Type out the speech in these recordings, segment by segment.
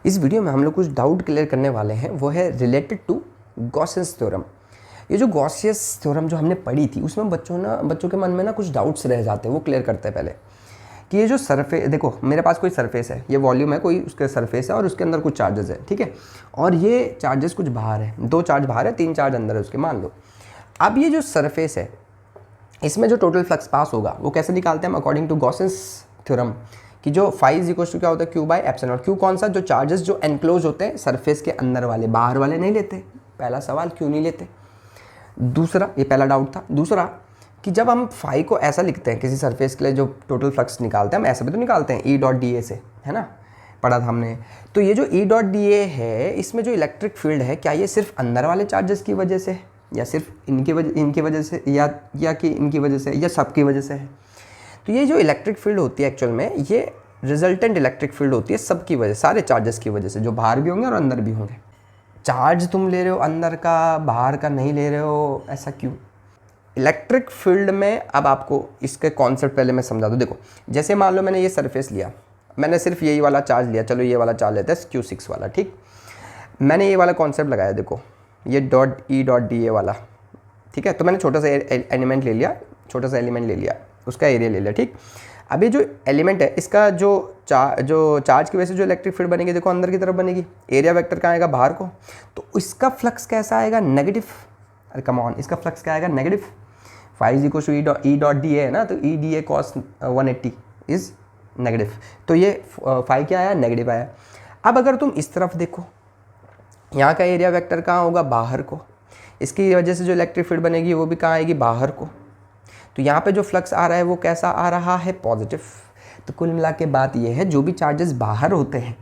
इस वीडियो में हम लोग कुछ डाउट क्लियर करने वाले हैं, वो है रिलेटेड टू गॉसियस थ्योरम। ये जो गॉसियस थ्योरम जो हमने पढ़ी थी उसमें बच्चों के मन में ना कुछ डाउट्स रह जाते हैं, वो क्लियर करते हैं पहले कि ये जो सरफेस, देखो मेरे पास कोई सरफेस है, ये वॉल्यूम है कोई, उसके सरफेस है और उसके अंदर कुछ चार्जेस है, ठीक है। और ये चार्जेस कुछ बाहर है, 2 चार्ज बाहर है, 3 चार्ज अंदर है उसके, मान लो। अब ये जो सरफेस है इसमें जो टोटल फ्लक्स पास होगा वो कैसे निकालते हैं हम, अकॉर्डिंग टू गॉसियस थ्योरम, कि जो फाई इज इक्वल टू क्या होता है, क्यू बाई एप्सिलॉन। क्यू कौन सा, जो चार्जेस जो एनक्लोज होते हैं सरफेस के अंदर वाले, बाहर वाले नहीं लेते। पहला सवाल, क्यों नहीं लेते। दूसरा, ये पहला डाउट था। दूसरा कि जब हम फाई को ऐसा लिखते हैं किसी सरफेस के लिए जो टोटल फ्लक्स निकालते हैं, हम ऐसे भी तो निकालते हैं, ई डॉट डी ए से, है ना, पढ़ा था हमने। तो ये जो ई डॉट डी ए है, इसमें जो इलेक्ट्रिक फील्ड है, क्या ये सिर्फ अंदर वाले चार्जेस की वजह से है, या सिर्फ इनकी वजह से, या कि इनकी वजह से, या सबकी वजह से है। तो ये जो इलेक्ट्रिक फील्ड होती है एक्चुअल में, ये रिजल्टेंट इलेक्ट्रिक फील्ड होती है सबकी वजह, सारे चार्जेस की वजह से, जो बाहर भी होंगे और अंदर भी होंगे। चार्ज तुम ले रहे हो अंदर का, बाहर का नहीं ले रहे हो, ऐसा क्यों। इलेक्ट्रिक फील्ड में अब आपको इसके कॉन्सेप्ट पहले मैं समझा दूँ। देखो, जैसे मान लो मैंने ये सरफेस लिया, मैंने सिर्फ यही वाला चार्ज लिया, चलो ये वाला चार्ज लेते हैं Q6 वाला, ठीक। मैंने ये वाला कॉन्सेप्ट लगाया, देखो ये डॉट ई डॉट डी ए वाला, ठीक है। तो मैंने छोटा सा एलिमेंट ले लिया, उसका एरिया ले लिया, ठीक। अभी जो एलिमेंट है इसका जो चार्ज की वजह से जो इलेक्ट्रिक फील्ड बनेगी, देखो अंदर की तरफ बनेगी, एरिया वेक्टर कहाँ आएगा, बाहर को। तो इसका फ्लक्स कैसा आएगा, नेगेटिव। अरे कम ऑन, इसका फ्लक्स क्या आएगा, negative. Phi is equal to E dot D A है ना, तो E D A cos 180 is negative. तो ये फाई क्या आया, नेगेटिव आया। अब अगर तुम इस तरफ देखो, यहाँ का एरिया वेक्टर कहाँ होगा, बाहर को। इसकी वजह से जो इलेक्ट्रिक फील्ड बनेगी वो भी कहाँ आएगी, बाहर को। तो यहाँ पे जो फ्लक्स आ रहा है वो कैसा आ रहा है, पॉजिटिव। तो कुल मिला के बात ये है, जो भी चार्जेस बाहर होते हैं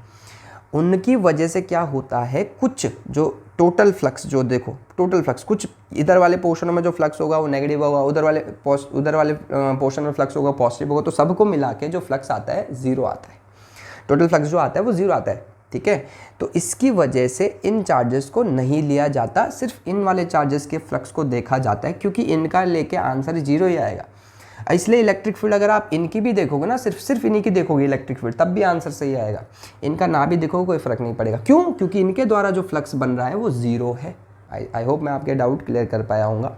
उनकी वजह से क्या होता है, कुछ जो टोटल फ्लक्स, जो देखो टोटल फ्लक्स, कुछ इधर वाले पोर्शनों में जो फ्लक्स होगा वो नेगेटिव होगा, उधर वाले पोर्शन में फ्लक्स होगा पॉजिटिव होगा। तो सबको मिला के जो फ्लक्स आता है जीरो आता है, टोटल फ्लक्स जो आता है वो जीरो आता है, ठीक है। तो इसकी वजह से इन चार्जेस को नहीं लिया जाता, सिर्फ इन वाले चार्जेस के फ्लक्स को देखा जाता है, क्योंकि इनका लेके आंसर जीरो ही आएगा। इसलिए इलेक्ट्रिक फील्ड अगर आप इनकी भी देखोगे ना, सिर्फ इन्हीं की देखोगे इलेक्ट्रिक फील्ड, तब भी आंसर सही आएगा। इनका ना भी देखोगे कोई फर्क नहीं पड़ेगा। क्यों, क्योंकि इनके द्वारा जो फ्लक्स बन रहा है वो जीरो है। आई होप मैं आपके डाउट क्लियर कर पाया हूँगा।